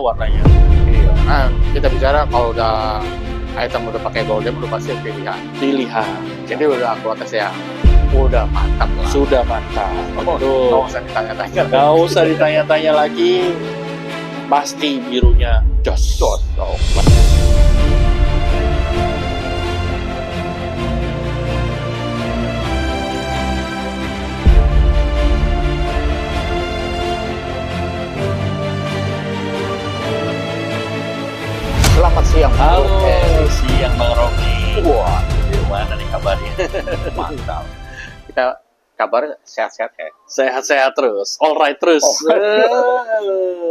warnanya. Iya. Nah, kita bicara kalau udah item udah pakai gold gem udah pasti pilihan. Jadi udah kualitas yang udah mantap lah. Sudah mantap. Nggak usah ditanya-tanya. Nggak usah ditanya-tanya lagi. Pasti birunya jos. Selamat siang. Halo, siang Bang Romi. Wah, Gimana nih kabarnya? mantap. Kita kabar sehat-sehat ya. Sehat-sehat terus, alright terus.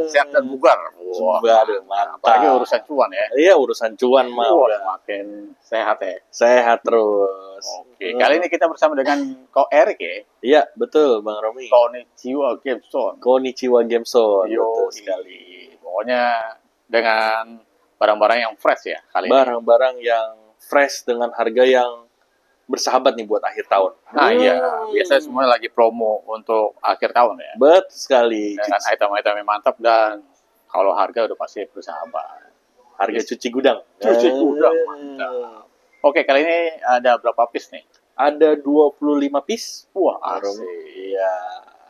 Sehat dan bugar. Wah, Waduh, mantap. apalagi urusan cuan ya. Iya, urusan cuan mah Wah, udah makin sehat ya. sehat terus. Oke, kali ini kita bersama dengan Ko Erik ya. Iya, betul Bang Romi. Konnichiwa Gameson. Konnichiwa Gameson. Yo, Betul sekali. Pokoknya dengan barang-barang yang fresh ya kali ini. Barang-barang yang fresh dengan harga yang bersahabat nih buat akhir tahun. Nah iya, biasanya semuanya lagi promo untuk akhir tahun ya. Betul sekali. Dengan item-item yang mantap dan kalau harga udah pasti bersahabat. Harga cuci gudang. Cuci gudang, mantap. Oke, kali ini ada berapa piece nih? Ada 25 piece. Wah, Romi. asik. Iya.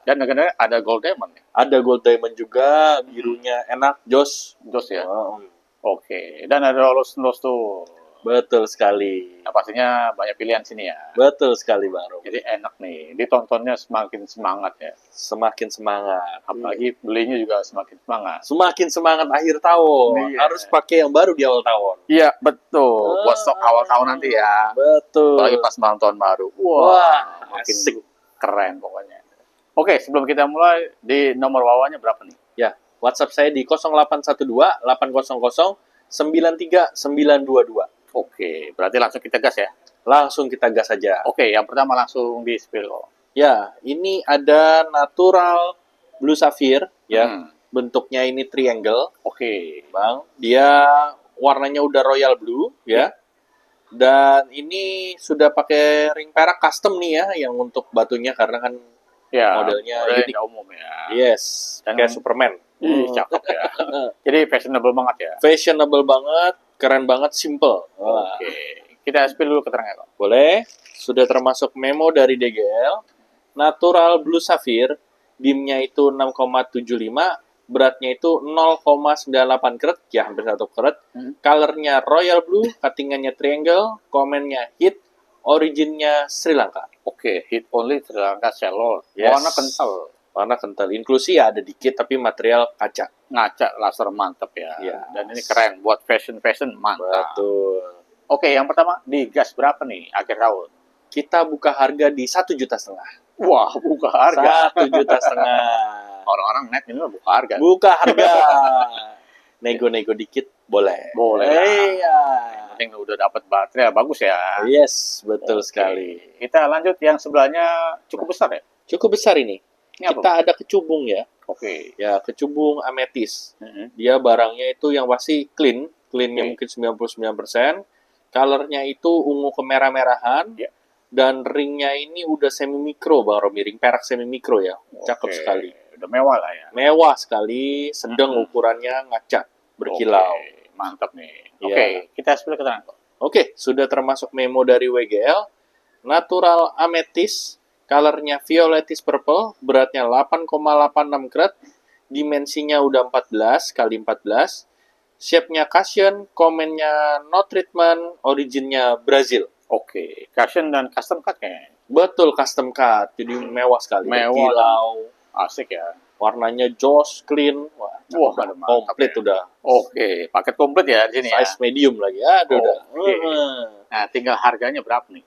Dan kadang ada gold diamond nih. Ada gold diamond juga, birunya enak, jos. Jos ya. Oh, Oke, dan ada los tuh. betul sekali. Nah, pastinya banyak pilihan sini ya. Betul sekali Bang Romi. Jadi enak nih, ditontonnya semakin semangat ya. Semakin semangat. Apalagi belinya juga semakin semangat. Semakin semangat akhir tahun. Iya. Harus pakai yang baru di awal tahun. Iya, betul. Buat stok awal tahun nanti ya. Betul. Apalagi pas malam tahun baru. Wah, makin asik. keren pokoknya. Oke, sebelum kita mulai, di nomor wawanya berapa nih? Ya, WhatsApp saya di 0812 800 93922. Oke, berarti langsung kita gas ya. Langsung kita gas aja. Oke, yang pertama langsung di spill. Ya, ini ada natural blue sapphire ya. Hmm. Bentuknya ini triangle, Oke. Bang. Dia warnanya udah royal blue ya. Dan ini sudah pakai ring perak custom nih ya yang untuk batunya karena kan Ya, modelnya unik. nggak umum ya. Yes, Dan- kayak Superman. Ih, cakep ya. Jadi fashionable banget ya. Fashionable banget, keren banget, simple. Wah. Oke, kita spill dulu keterangan kok. Boleh, sudah termasuk memo dari DGL. Natural Blue Sapphire, dimnya itu 6,75, beratnya itu 0,98 karat, ya hampir 1 karat. Colornya Royal Blue, cuttingannya Triangle, komennya Hit, originnya Sri Lanka. Oke, hit only Sri Lanka Cellulose. Yes. Warna kental. Warna kental, inklusi ya ada dikit, tapi material kaca. Ngaca laser mantep ya. Iya. Dan ini keren buat fashion mantap. Betul. Oke, yang pertama di gas berapa nih akhir tahun? Kita buka harga di 1,5 juta. Wah, buka harga. 1,5 juta. Orang-orang net ini mah buka harga. Buka harga. Nego-nego dikit boleh. Boleh. Iya. Yang penting udah dapat baterai bagus ya. Yes, betul Oke. sekali. Kita lanjut yang sebelahnya cukup besar ya. Cukup besar ini. Ini apa? Kita ada kecubung ya. Oke. Ya, kecubung ametis. Mhm. Dia barangnya itu yang pasti clean. Cleannya Oke. mungkin 99%. Colornya itu ungu kemerah-merahan. Ya. Dan ringnya ini udah semi mikro, Bang Romi. Ring perak semi mikro ya. Cakep Oke. sekali. Udah mewah lah ya. Mewah sekali, sedang ukurannya ngaca, berkilau. Oke, mantap nih. Iya. Oke, kita spill keterangan kok. Oke, sudah termasuk memo dari WGL. Natural amethyst, colornya violetis purple, beratnya 8,86 karat, dimensinya udah 14 kali 14, shape-nya cushion, komennya no treatment, originnya Brazil. Oke, cushion dan custom cut kayaknya. Betul, custom cut, jadi mewah sekali. Mewah. Berkilau, Asik ya. warnanya jos, clean, wah, Wah, cakep, mantap komplit ya. udah. Oke, paket komplit ya di sini ya. Size medium lagi, aduh udah. Oke. Nah, tinggal harganya berapa nih?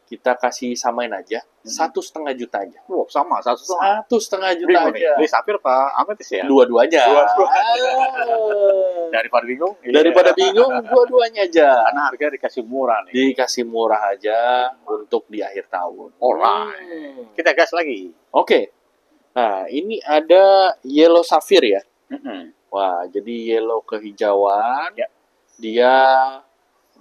Kita kasih samain aja, 1,5 juta aja. Wah, sama, 1,5. 1,5 juta aja. Beli sapphire apa ametis ya? Dua-duanya. Dua-dua. Ah. Daripada bingung? Daripada Iya. bingung, dua-duanya aja. Karena harga dikasih murah nih. Dikasih murah aja untuk di akhir tahun. Alright. Kita gas lagi. Oke. Nah, ini ada yellow sapphire ya. Mhm. Wah, jadi yellow kehijauan. Ya. Dia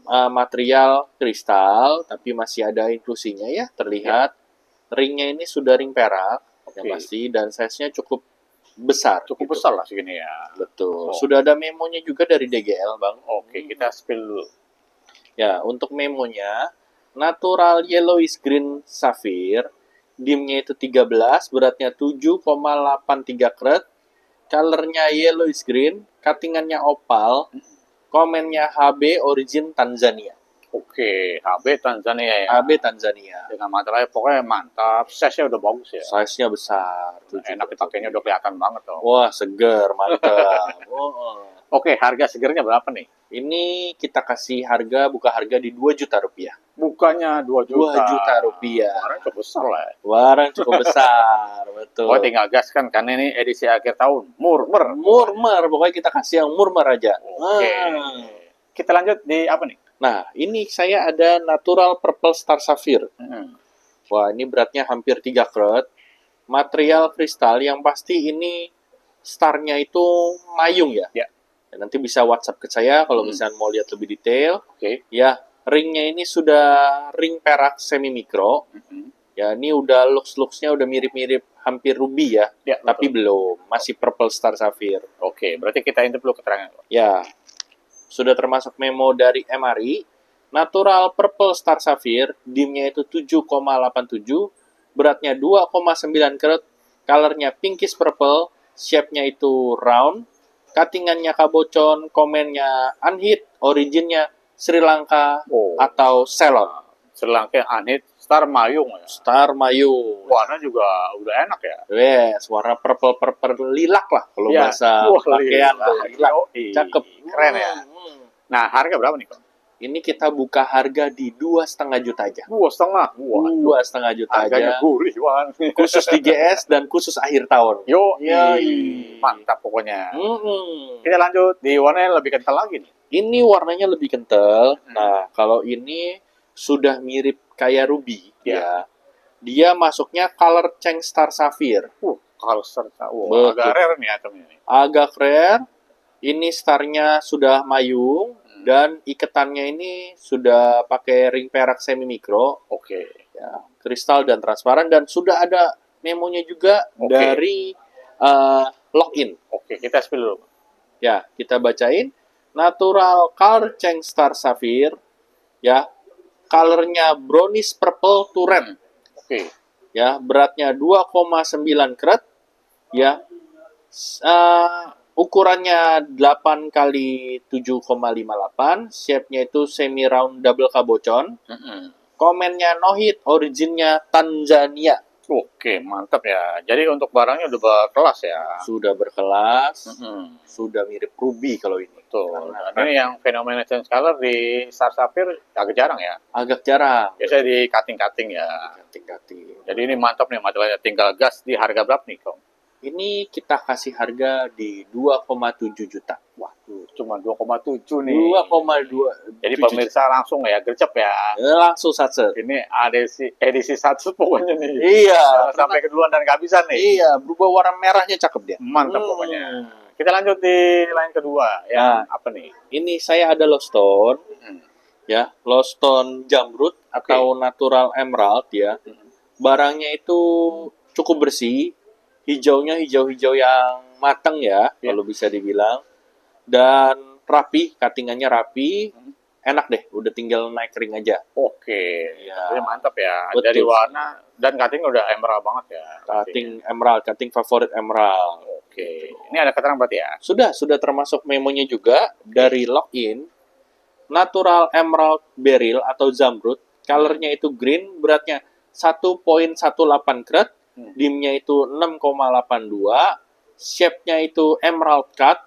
material kristal, tapi masih ada inklusinya ya, terlihat. Ringnya ini sudah ring perak, yang Oke. pasti, dan size-nya cukup besar. Cukup gitu. besar lah segini ya. Betul. Oh. Sudah ada memonya juga dari DGL, Bang. Oke, kita spill dulu. Ya, untuk memonya, natural yellowish green sapphire, dimnya itu 13, beratnya 7,83 karat, colornya yellowish green, cuttingannya opal, komennya HB origin Tanzania. Oke, HB Tanzania ya. HB Tanzania. Dengan materialnya pokoknya mantap, size-nya udah bagus ya. Size-nya besar. Enak dipakainya udah kelihatan banget tuh. Wah, seger, mantap. Oh. Oke, harga segernya berapa nih? Ini kita kasih harga, buka harga di 2 juta rupiah. Bukannya 2 juta. 2 juta rupiah. Barang cukup besar lah ya. Barang cukup besar, betul. Oh, tinggal gas kan, karena ini edisi akhir tahun. Murmer. Murmer, pokoknya kita kasih yang murmer aja. Oke. Kita lanjut di apa nih? Nah, ini saya ada natural purple star sapphire. Hmm. Wah, ini beratnya hampir 3 karat. Material kristal yang pasti ini starnya itu mayung ya. Ya. Nanti bisa WhatsApp ke saya kalau misalnya mau lihat lebih detail. Oke. Ya, ringnya ini sudah ring perak semi mikro. Ya, ini udah looks-looksnya udah mirip-mirip hampir ruby ya. Ya, Tapi betul. belum, masih purple star sapphire. Oke, berarti kita intip dulu keterangan. Ya, sudah termasuk memo dari MRI. Natural purple star sapphire, dimnya itu 7,87, beratnya 2,9 karat, colornya pinkish purple, shape-nya itu round, cuttingannya kabocon, komennya unhit, originnya Sri Lanka Oh, atau Ceylon. Sri Lanka Anit Star Mayung ya. Star Mayu. Warna juga udah enak ya. Yes, warna purple lilak lah kalau Ya. bahasa Wah, pakaian lilak. tuh. Lilak. Yoi. Cakep. Keren ya. Nah, harga berapa nih, Kang? Ini kita buka harga di 2,5 juta aja. 2,5. Wah, 2,5 juta harganya aja. gurih, Wan. Khusus di GS dan khusus akhir tahun. Yo, Yoi. mantap pokoknya. Mm-mm. Kita lanjut di warna yang lebih kental lagi nih. Ini warnanya lebih kental. Nah, kalau ini sudah mirip kayak ruby, Ya. ya. Dia masuknya color Cheng Star Sapphire. Kalau serta, Betul. agak rare nih atomnya nih. Agak rare. Ini starnya sudah mayung dan iketannya ini sudah pakai ring perak semi mikro, Oke. ya, kristal dan transparan, dan sudah ada memonya juga Oke. dari login. Oke, kita spill dulu. Ya, kita bacain. Natural color Cheng Star Sapphire, ya, colornya brownish purple to red, Oke. ya, beratnya 2,9 karat, ya, ukurannya 8 kali 7,58, shape-nya itu semi round double kabocon, komennya no hit, originnya Tanzania. Oke, mantap ya. Jadi untuk barangnya udah berkelas ya. Sudah berkelas, Mm-mm. sudah mirip ruby kalau ini. Betul. Dan ini yang fenomena change color di Star Sapphire agak jarang ya. Agak jarang. Biasanya di cutting-cutting ya. Ganti-ganti. Jadi ini mantap nih materialnya. Tinggal gas di harga berapa nih, Kong? Ini kita kasih harga di 2,7 juta. Waduh, cuma 2,7 nih. 2,2. Jadi pemirsa langsung ya, gercep ya. Langsung satset. Ini edisi 1 pokoknya nih. Iya. Jangan sampai keduluan dan kehabisan nih. Iya, berubah warna merahnya cakep dia. Mantap pokoknya. Kita lanjut di line kedua. Ya, apa nih? Ini saya ada low stone, ya, low stone jamrut atau natural emerald ya. Barangnya itu cukup bersih, hijaunya hijau-hijau yang matang ya, kalau bisa dibilang. Dan rapi, cuttingannya rapi, enak deh, udah tinggal naik ring aja. Oke, Ya. ini mantap ya. Betul. Dari warna dan cutting udah emerald banget ya. Cutting emerald, cutting favorit emerald. Oke, ini ada keterangan berarti ya. Sudah termasuk memonya juga dari login. Natural emerald beryl atau zamrud, colornya itu green, beratnya 1,18 karat, dimnya itu 6,82, shape-nya itu emerald cut,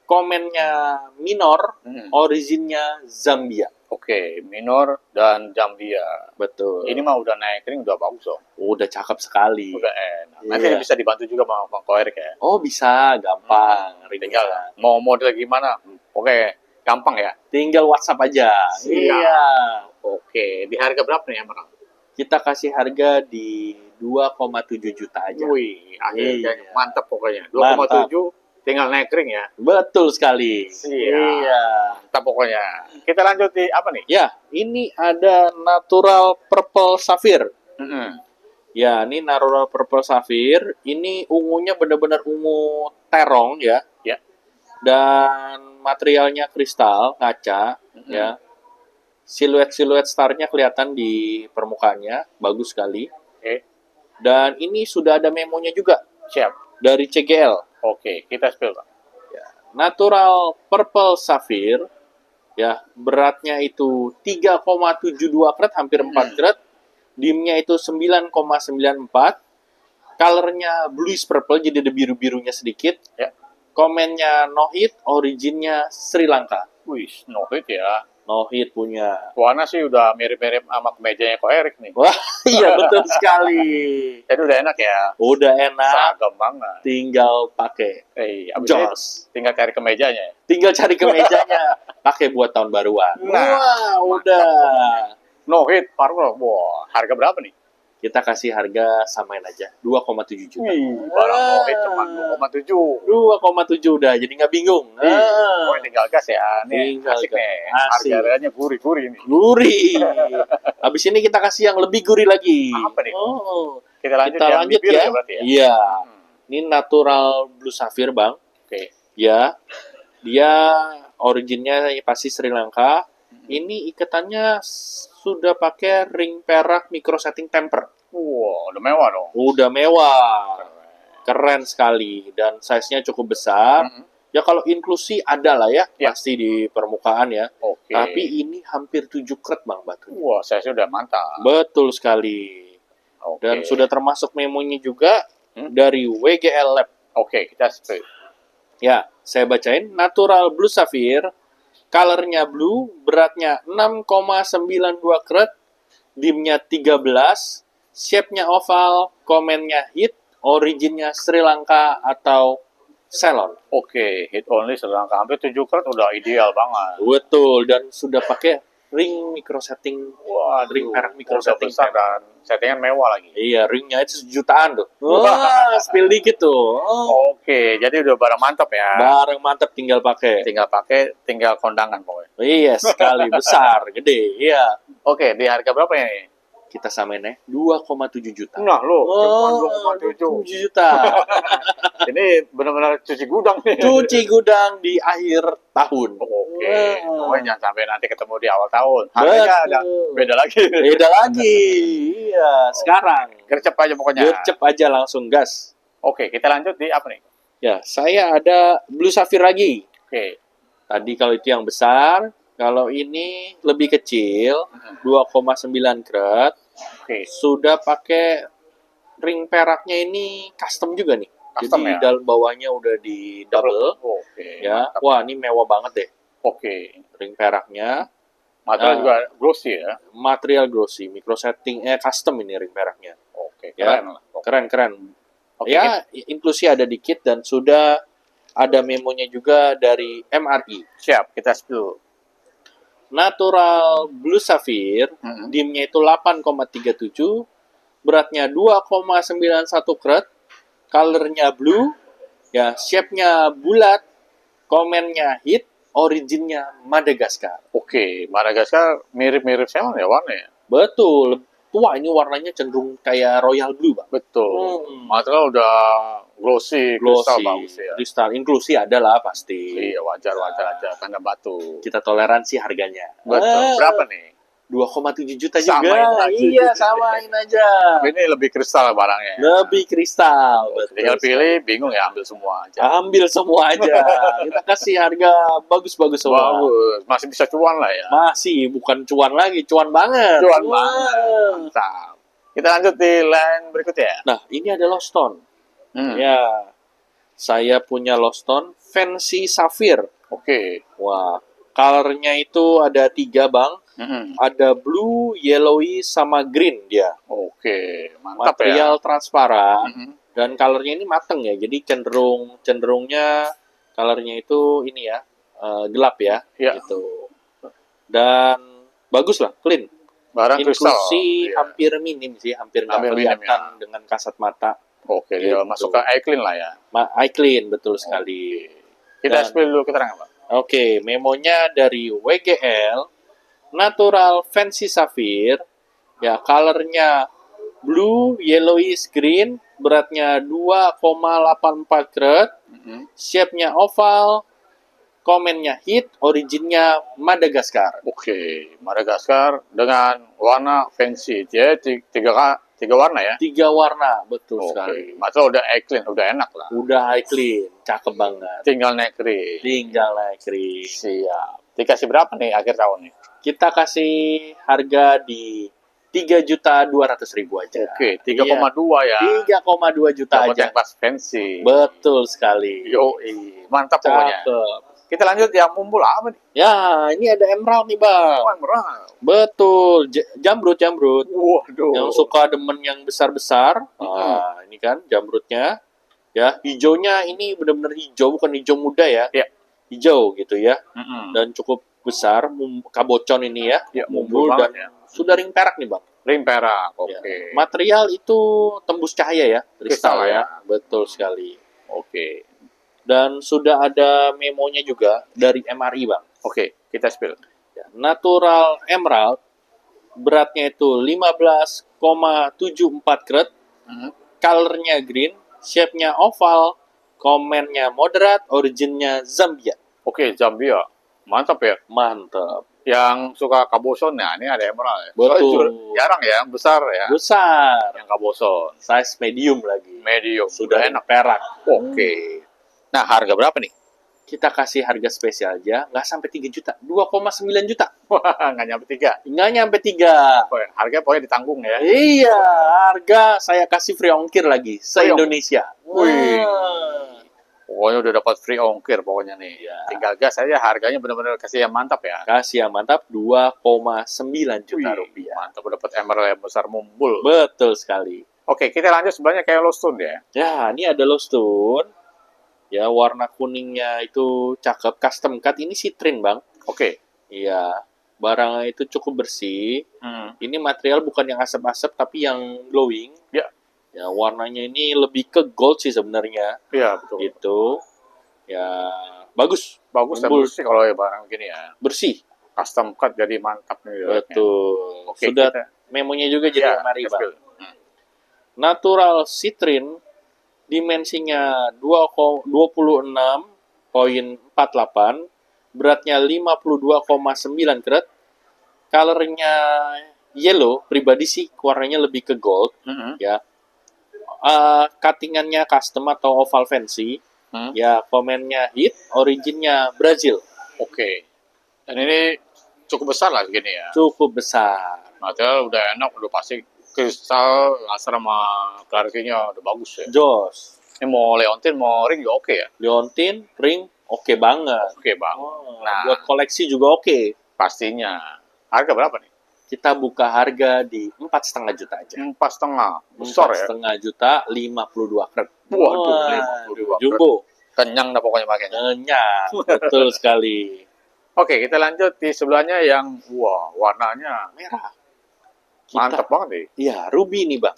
komennya minor, originnya Zambia. Oke, minor dan Zambia. Betul. Ini mah udah naik ring udah bagus dong. Udah cakep sekali. Udah enak. Nanti Iya. bisa dibantu juga sama Bang Koerik ya. Oh bisa, gampang. Tinggal mau model gimana? Oke, gampang ya. Tinggal WhatsApp aja. Siap. Iya. Oke, di harga berapa nih emerald? Kita kasih harga di 2,7 juta aja. Wih, akhirnya Iya. mantap pokoknya. Mantap. 2,7 tinggal naik ring ya. Betul sekali. Siap. Iya. Mantap pokoknya. Kita lanjut di apa nih? Ya, ini ada natural purple sapphire. Ya, ini Natural Purple Sapphire. Ini ungunya benar-benar ungu terong ya. Ya. Dan materialnya kristal, kaca, ya. Siluet-siluet starnya kelihatan di permukaannya, bagus sekali. Oke. Dan ini sudah ada memonya juga Siap. dari CGL. Oke, kita spill, Pak. Natural Purple Sapphire, ya, beratnya itu 3,72 karat, hampir 4 karat. Dimnya itu 9,94. Colornya bluish purple, jadi ada biru-birunya sedikit. Ya. Komennya no hit, originnya Sri Lanka. Wih, no hit ya. No hit punya. Warna sih udah mirip-mirip sama kemejanya Ko Erik nih. Wah, iya betul sekali. Jadi udah enak ya. Udah enak, Seragam banget. tinggal pakai. Abis ini Jos. tinggal cari kemejanya ya. Tinggal cari kemejanya, pakai buat tahun baruan. Nah, Wah, udah. No hit, parfum. Wah, harga berapa nih? Kita kasih harga samain aja, 2,7 juta. Wih, barang no hit cuma 2,7. 2,7 udah, jadi nggak bingung. Oh, tinggal gas ya. Nih, Tinggal asik gas. nih. Asik. Harganya gurih-gurih nih. Gurih. Habis ini kita kasih yang lebih gurih lagi. Apa nih? Oh, Kita lanjut, kita yang lanjut bibir ya. berarti ya. Iya. Ini Natural Blue Sapphire, Bang. Oke. Ya. Dia originnya pasti Sri Lanka. Ini ikatannya sudah pakai ring perak micro setting temper. Wow, udah mewah dong. Udah mewah. Keren sekali dan size-nya cukup besar. Ya kalau inklusi ada lah ya, Ya. pasti di permukaan ya. Oke. Tapi ini hampir 7 karat, Bang, batunya. Wah, saya sudah mantap. Betul sekali. Oke. Dan sudah termasuk memonya juga Hmm? dari WGL Lab. Oke, kita spray. Ya, saya bacain. Natural Blue Sapphire, colornya blue, beratnya 6,92 karat, dimnya 13, shape-nya oval, komennya hit, originnya Sri Lanka atau Ceylon. Oke, hit only selangkah hampir 7 karat udah ideal banget. Betul, dan sudah pakai ring micro setting. Wah, Ring perak micro udah setting. besar dan settingan mewah lagi. Iya, ringnya itu sejutaan tuh. Wah. Wah, spill dikit tuh. Oh. Oke, jadi udah barang mantap ya. Barang mantap tinggal pakai. Tinggal kondangan pokoknya. Iya, sekali besar, gede. Iya. Oke, di harga berapa ini? Kita samain ya, 2,7 juta. Nah, lo, cuma 2,7 2,7. juta. Ini benar-benar cuci gudang nih. Cuci gudang di akhir tahun. Oke, Wah. pokoknya jangan sampai nanti ketemu di awal tahun. Harganya ada Betul. beda lagi. Beda lagi. Iya, sekarang. Gercep aja pokoknya. Gercep aja langsung gas. Oke, kita lanjut di apa nih? Ya, saya ada Blue Sapphire lagi. Oke. Tadi kalau itu yang besar, kalau ini lebih kecil, 2,9 karat. Oke. Sudah pakai ring peraknya ini custom juga nih. Custom Jadi ya? dalam bawahnya udah di double. Oke. Ya, mantap. wah ini mewah banget deh. Oke. Ring peraknya, Material Nah. juga glossy ya. material glossy, micro setting, custom ini ring peraknya. Oke, Ya. keren lah. Oke. Keren. Oke, Ya, inklusi ada dikit dan sudah ada memonya juga dari MRI. siap, kita spill. Natural Blue Sapphire, dimnya itu 8,37, beratnya 2,91 karat, colornya blue, ya shape-nya bulat, komennya hit, originnya Madagaskar. Oke, Madagaskar mirip-mirip Ceylon ya warnanya. Betul. Tua ini warnanya cenderung kayak royal blue, Bang. Betul. Material udah glossy, kristal bagus ya. Kristal, inklusi ada lah pasti. Iya, wajar aja karena batu. Kita toleransi harganya. Betul. Berapa nih? 2,7 juta Samain juga. lagi. Iya, samain aja. Tapi ini lebih kristal barangnya. Lebih kristal. Betul. Tinggal pilih, bingung ya ambil semua aja. Ambil semua aja. Kita kasih harga bagus-bagus semua. Bagus, masih bisa cuan lah ya. Masih bukan cuan lagi, cuan banget. Cuan Wah. banget. Mantap. Kita lanjut di line berikutnya. Nah, ini ada Lost Stone. Hmm. Ya. Saya punya Lost Stone Fancy Sapphire. Oke. Wah, colornya itu ada 3, Bang. Mm-mm. Ada blue, yellowy, sama green dia. Oke, mantap Material ya. transparan. Mm-mm. Dan colornya ini mateng ya. Jadi cenderungnya colornya itu ini ya, gelap ya. Iya. Gitu. Dan bagus lah, clean. Barang kristal. Inklusi Iya. hampir minim sih, hampir nggak Hampir minim, kelihatan dengan kasat mata. Oke, dia Gitu. masuk ke iClean lah ya. Eye clean, betul sekali. Kita Dan- spill dulu keterangan, Pak. Oke, memonya dari WGL, Natural Fancy Sapphire, ya colornya blue, yellowish green, beratnya 2,84 karat, shape-nya oval, komennya hit, originnya Madagaskar. Oke, Madagaskar dengan warna fancy. Jadi tiga warna ya? 3 warna, betul sekali. Oke, masa udah clean, udah enak lah. Udah high clean, cakep banget. Tinggal naik kering. Tinggal naik ring. Siap. Dikasih berapa nih akhir tahun nih? Kita kasih harga di 3.200.000 aja. Oke, 3,2 ya. 3,2 juta Dapat aja. yang pas fancy. Betul sekali. Yoi, mantap pokoknya. Cakep. Kita lanjut yang mumbul apa nih? Ya, ini ada emerald nih, Bang. Oh, emerald. Betul, jamrut. Waduh. Yang suka demen yang besar-besar. Nah, ini kan jamrutnya. Ya, hijaunya ini benar-benar hijau, bukan hijau muda ya. Iya. Hijau gitu ya. Mm-mm. Dan cukup besar, kabocon ini ya. Ya, Mumbul mumbul dan banget ya. sudah ring perak nih, Bang. Ring perak, oke. Ya. Material itu tembus cahaya ya, kristal Kristal ya. ya. Betul sekali. Oke. Dan sudah ada memonya juga dari MRI, Bang. Oke, kita spill. Ya, natural emerald beratnya itu 15,74 karat, colornya green, shape-nya oval, komennya moderat, originnya Zambia. Oke, Zambia. Mantap ya. Mantap. Yang suka kaboson, nah ini ada emerald ya. Betul. Soalnya jarang ya, besar ya. Besar. Yang kaboson. Size medium lagi. Medium. Sudah enak. enak perak. Oke. Nah, harga berapa nih? Kita kasih harga spesial aja, nggak sampai 3 juta. 2,9 juta. Wah, nggak nyampe 3. Nggak nyampe 3. Harga pokoknya ditanggung ya. Iya, harga saya kasih free ongkir lagi. Se-Indonesia. Wih. Wah. Pokoknya udah dapat free ongkir pokoknya nih. Ya. Tinggal gas aja, harganya benar-benar kasih yang mantap ya. Kasih yang mantap 2,9 juta Wih, rupiah. Mantap, dapat emerald yang besar mumbul. Betul sekali. Oke, kita lanjut sebenarnya kayak Lost Stone ya. Ya, ini ada low stone. Ya, warna kuningnya itu cakep. Custom cut ini citrin, Bang. Oke. Iya. Barangnya itu cukup bersih. Ini material bukan yang asap-asap, tapi yang glowing. Ya. Ya, warnanya ini lebih ke gold sih sebenarnya. Iya, betul. Gitu. Ya, bagus. Bagus dan Mumbul. bersih kalau ya barang gini ya. Bersih. Custom cut jadi mantap nih. Betul. Oke, Sudah kita- memonya juga jadi Ya, mari, let's Bang. build. Natural citrin dimensinya 26,48, beratnya 52,9 karat, colornya yellow, pribadi sih warnanya lebih ke gold, ya. Cuttingannya custom atau oval fancy, ya. Komennya hit, originnya Brazil. Oke. Dan ini cukup besar lah gini ya. Cukup besar. Material udah enak, udah pasti kristal, laser sama clarity-nya udah bagus ya. Jos. Ini mau leontin, mau ring juga oke ya. Leontin, ring, oke banget. Oke bang. Nah. Buat koleksi juga oke. Pastinya. Harga berapa nih? Kita buka harga di 4,5 juta aja. 4,5. Besar ya. 4,5 juta, 52 karat. Waduh, 52 jumbo. Kenyang dah pokoknya makanya. Kenyang, betul sekali. Oke, kita lanjut di sebelahnya yang wah warnanya Merah. mantap banget nih. Iya, ruby nih, Bang.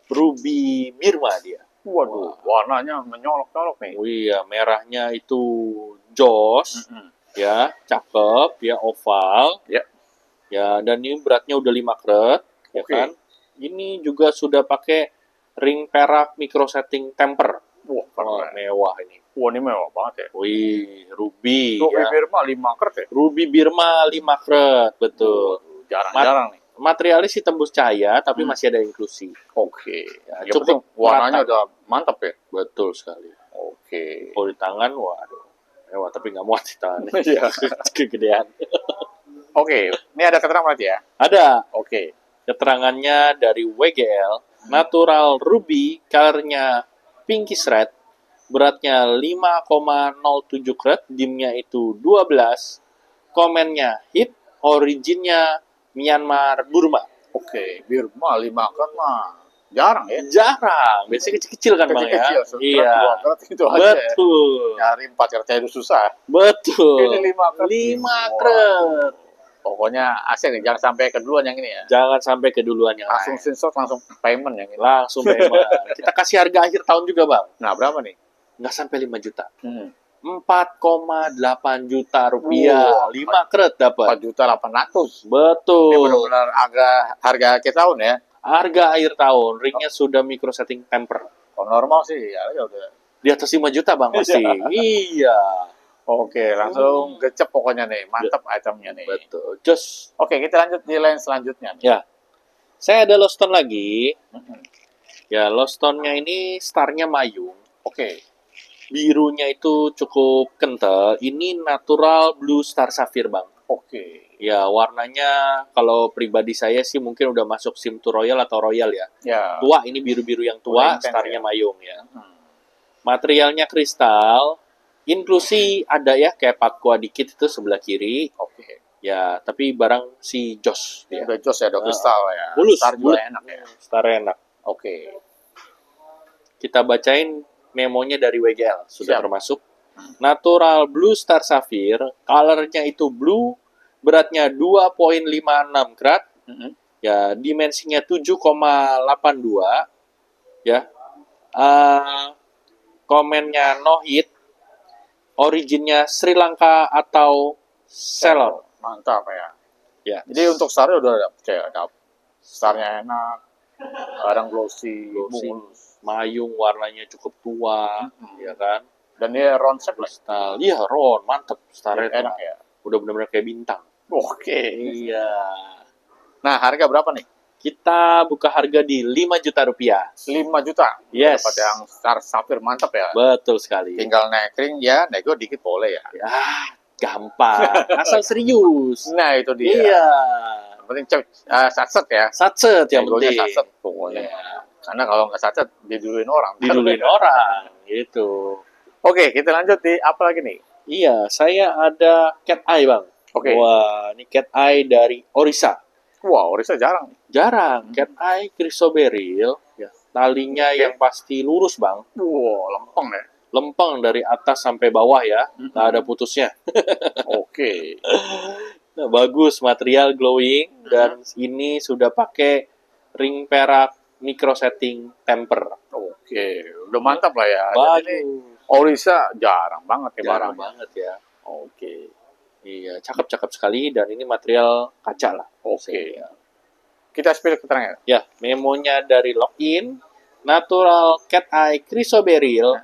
Ruby Birma dia. Waduh, warnanya menyolok-nyolok nih. Oh iya, merahnya itu jos, ya, cakep, ya, oval. Ya. Ya, dan ini beratnya udah 5 karat, ya Oke. kan? Ini juga sudah pakai ring perak micro setting temper. Wah, Wah, keren. mewah ini. Wah, ini mewah banget ya. Wih, ruby, Tuh, ya. Birma 5 karat ya. Ruby Birma 5 karat, betul. Jarang-jarang nih. Materialnya sih tembus cahaya, tapi masih ada inklusi. Oke. Ya, Yang cukup penting warnanya merata. udah mantap ya. Betul sekali. Oke. Kalau di tangan, waduh. Mewah, tapi nggak muat di tangan. Iya. Kegedean. Oke, ini ada keterangan berarti ya. Ada Oke. keterangannya dari WGL, natural ruby, colornya pinkish red, beratnya 5,07 karat, dimnya itu 12, komennya hit, originnya Myanmar, Burma. Oke, Birma 5 karat mah jarang ya. Jarang, biasanya kecil-kecil kan Bang ya? Kecil-kecil, Iya, 2 karat itu aja. Ya. betul. Nyari 4 karat itu susah. Betul. Ini 5 karat. 5 karat. Pokoknya asik nih, jangan sampai keduluan yang ini ya. Jangan sampai keduluan yang Langsung lain. screenshot, langsung payment yang ini. Langsung payment. Kita kasih harga akhir tahun juga, Bang. Nah, berapa nih? Nggak sampai 5 juta. 4,8 juta rupiah. Wow. 5 karat dapat. 4.800.000. Ini Betul. benar-benar agak harga akhir tahun ya. Harga akhir tahun, ringnya sudah micro setting temper. Kalau normal sih ya udah. Di atas 5 juta bang pasti. Iya. Oke, langsung gecep pokoknya nih. Mantap itemnya nih. Betul. Just. Oke, kita lanjut di line selanjutnya nih. Ya. Saya ada Loston lagi. Mm-mm. Ya, Lostonnya ini starnya mayung. Oke. Birunya itu cukup kental. Ini natural blue star sapphire bang. Oke. Ya, warnanya kalau pribadi saya sih mungkin udah masuk sim to royal atau royal ya. Ya. Tua, ini biru-biru yang Udah tua, intens starnya ya. mayung ya. Hmm. Materialnya kristal, inklusi ada ya, kayak Pakua dikit itu sebelah kiri. Oke. Ya, tapi barang si Jos. Ya. Udah jos ya, udah kristal ya. Mulus, Star juga bulat. enak ya. Star enak. Oke. Kita bacain memonya dari WGL, sudah Siap. termasuk. Natural Blue Star Sapphire, colornya itu blue, beratnya 2,56 karat, Mm-mm. ya dimensinya 7,82, ya. Komennya no hit, originnya Sri Lanka atau Ceylon. Mantap ya. Ya. Jadi untuk starnya udah dapet ya, starnya enak, barang glossy, Glossy. mulus. Mayung warnanya cukup tua, Mm-mm. ya kan? Dan dia round shape lah. Kristal, iya Ron, mantep. Starnya Enak ya. udah benar-benar kayak bintang. Oke. Iya. Nah, harga berapa nih? Kita buka harga di 5 juta rupiah. 5 juta. Yes. Dapat yang star sapphire mantap ya. Betul sekali. Tinggal naik ya, nego dikit boleh ya. Ya, gampang. Asal serius. Nah, itu dia. Iya. Yang penting satset ya. Satset yang Negonya penting. satset pokoknya. Iya. Karena kalau nggak satset, diduluin orang. Diduluin orang. Gitu. Oke, kita lanjut di apa lagi nih? Iya, saya ada cat eye, Bang. Oke. Wah, ini cat eye dari Orisa. Wow, Orisa jarang. Jarang. Cat eye chrysoberyl. Ya. Talinya yang pasti lurus, Bang. Wow, lempeng ya. Lempeng dari atas sampai bawah ya. Nggak ada putusnya. Oke. Nah, bagus, material glowing. Dan ini sudah pakai ring perak micro setting temper. Oke, udah mantap lah ya. Jadi ini Bagus. Orisa jarang banget ya Jarang barangnya. banget ya. Oke. Iya, cakep-cakep sekali. Dan ini material kaca lah. Oke. Saya. Kita spill keterangan. Ya, memonya dari login. Natural cat eye chrysoberyl.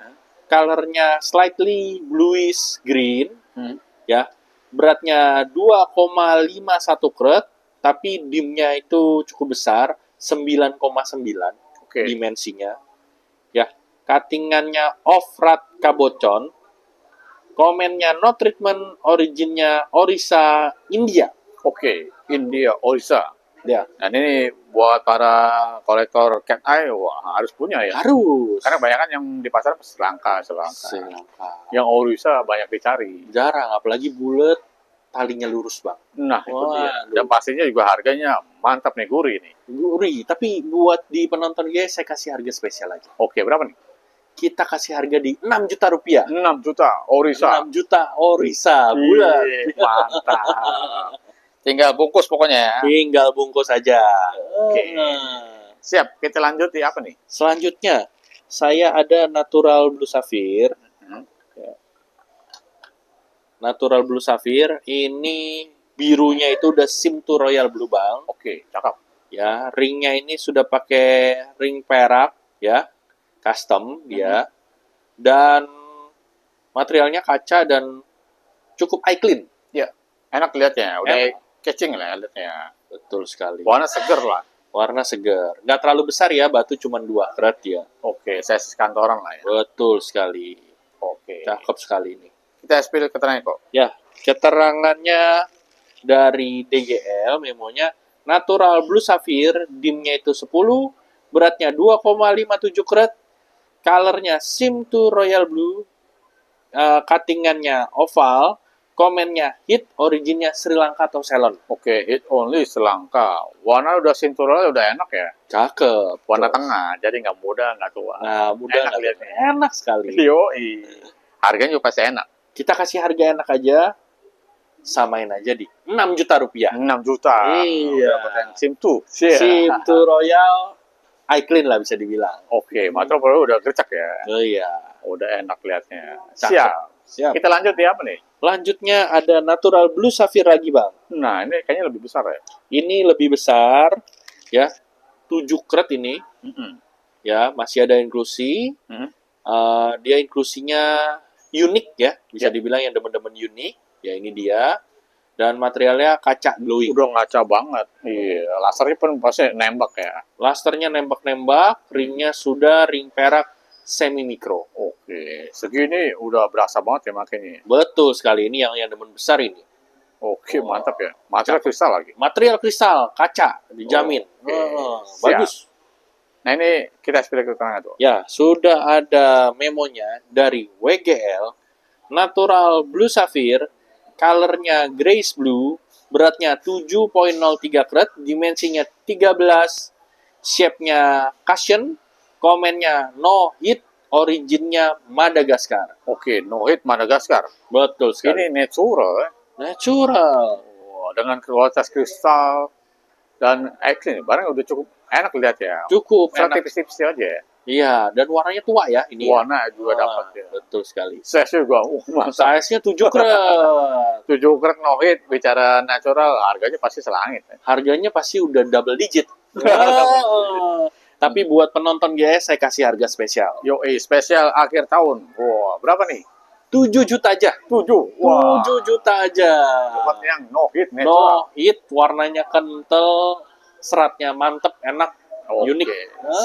Colornya slightly bluish green. Hmm. Ya, beratnya 2,51 karat. Tapi dimnya itu cukup besar. 9,9 Oke. dimensinya. Ya, cuttingannya off-rad kabocon. Komennya no treatment, originnya Orisa, India. Oke, India Orisa. Ya, Nah, ini buat para kolektor cat eye, wah harus punya ya. harus. Karena banyak kan yang di pasar selangka. Selangka. Yang Orisa banyak dicari. Jarang, apalagi bulat, talinya lurus bang. Nah, itu Wah, dia. aduh. Dan pastinya juga harganya mantap nih, gurih nih. Gurih, tapi buat di penonton guys, saya kasih harga spesial aja. Oke, berapa nih? Kita kasih harga di 6 juta rupiah. 6 juta Orisa. 6 juta Orisa, bulat. Ih, mantap. Tinggal bungkus pokoknya ya. Tinggal bungkus aja. Oke. Siap, kita lanjut di apa nih? Selanjutnya, saya ada Natural Blue Sapphire. Hmm. Natural Blue Sapphire, ini birunya itu udah sim to royal blue bang. Oke, cakep. Ya, ringnya ini sudah pakai ring perak, ya, custom, ya, dan materialnya kaca dan cukup eye clean. Enak lihatnya, udah Enak. catching lah lihatnya. Betul sekali. Warna seger lah. Warna segar, nggak terlalu besar ya, batu cuma 2 karat ya. Oke, size kantoran lah ya. Betul sekali, Oke. cakep sekali ini. Kita spill keterangan kok. Ya, keterangannya dari DGL, memonya Natural Blue Sapphire, dimnya itu 10, beratnya 2,57 karat, colornya sim to royal blue, cuttingannya oval, komennya hit, originnya Sri Lanka atau Ceylon. Oke, hit only selangka. Warna udah sinturnya udah enak ya. Cakep. Warna Tuh. tengah, jadi nggak muda, nggak tua. Nah, mudah Enak nggak? liatnya. Enak sekali. Yoi. Harganya juga pasti enak. Kita kasih harga enak aja, samain aja di 6 juta rupiah. 6 juta. Iya. Dapat yang SIM 2. Sim to royal, eye clean lah bisa dibilang. Oke, material udah gercak ya. Oh iya. Udah enak liatnya. Cakep. Siap. Siap. Kita lanjut di apa nih? Lanjutnya ada Natural Blue Sapphire lagi bang. Nah, ini kayaknya lebih besar ya. Ini lebih besar, ya. 7 karat ini, Mm-mm. ya masih ada inklusi. Mm-mm. Dia inklusinya unik ya, bisa Ya. dibilang yang demen-demen unik. Ya ini dia. Dan materialnya kaca glowing. Udah ngaca banget. Iya, lasernya pun pasti nembak ya. Lasternya nembak-nembak, ringnya sudah ring perak semi mikro. Oke, segini udah berasa banget ya makanya. Betul sekali, ini yang demen besar ini. Oke, mantap ya. Material kristal lagi. Material kristal, kaca, dijamin. Oke, siap. Bagus. Nah ini kita spill ke tengah tuh. Ya, sudah ada memonya dari WGL, Natural Blue Sapphire, colornya Grace Blue, beratnya 7,03 karat, dimensinya 13, shape-nya cushion, komennya no hit, originnya Madagaskar. Oke, no hit Madagaskar. Betul sekali. Ini natural ya. Natural. Wah, dengan kualitas kristal dan clean, barang udah cukup enak lihat ya. Cukup Serat enak. tipis-tipis aja ya. Iya, dan warnanya tua ya ini. Ya. Warna juga dapat ya. Betul sekali. Size juga, mantap. Size-nya 7 karat. 7 karat no hit, bicara natural, harganya pasti selangit. Ya. Harganya pasti udah double digit. Tapi buat penonton GS saya kasih harga spesial. Yo, spesial akhir tahun. Wah, berapa nih? 7 juta aja. 7. Wah, 7 juta aja. dapat yang no hit natural. No hit, warnanya kental, seratnya mantep, enak, Oke. unik.